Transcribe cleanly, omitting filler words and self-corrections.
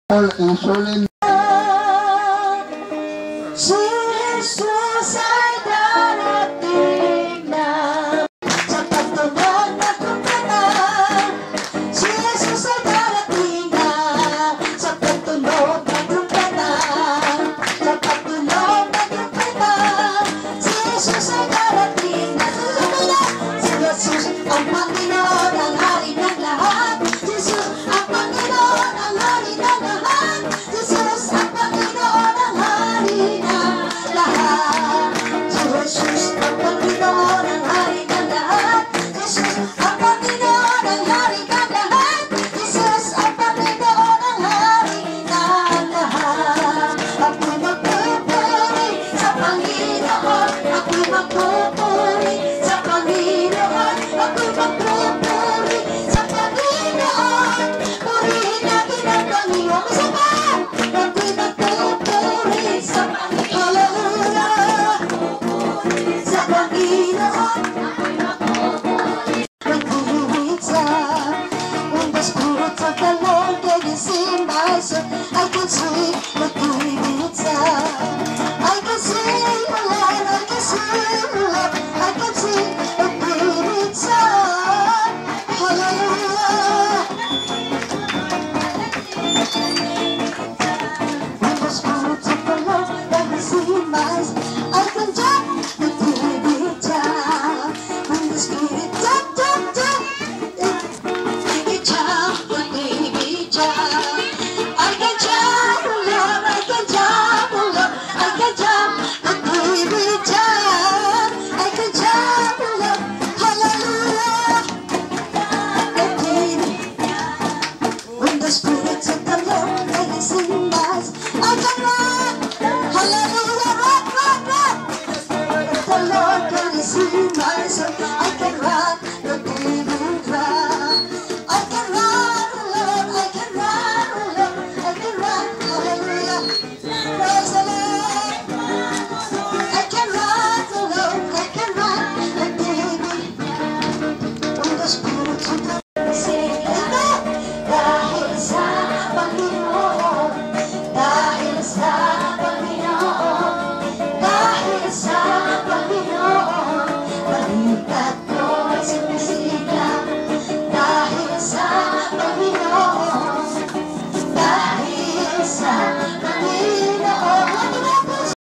Insulin. Si Jesus ay darating na sa pagtunog na kumpana. Si Jesus ay darating na sa pagtunog na kumpana. Sa pagtunog na kumpana. Si Jesus ay darating na. Si Jesus ang Panginoon, ang hari ng lahat. Si Jesus ang Panginoon, ang hari ng lahat. Si Jesus ang Panginoon, ang hari ng lahat. Si Jesus ang Panginoon, ang hari ng lahat. Si Jesus ang Panginoon, ang hari ng lahat. Si Jesus ang Panginoon, ang hari ng lahat. Ako'y magpupuri sa Panginoon. Ako'y magpupuri sa Panginoon. Ako'y magpupuri sa Panginoon. Purihin natin ang Panginoon. Isa pa! Ako'y magpupuri sa Panginoon. Hallelujah! Sa Panginoon. When the Spirit of the Lord can sing my soul.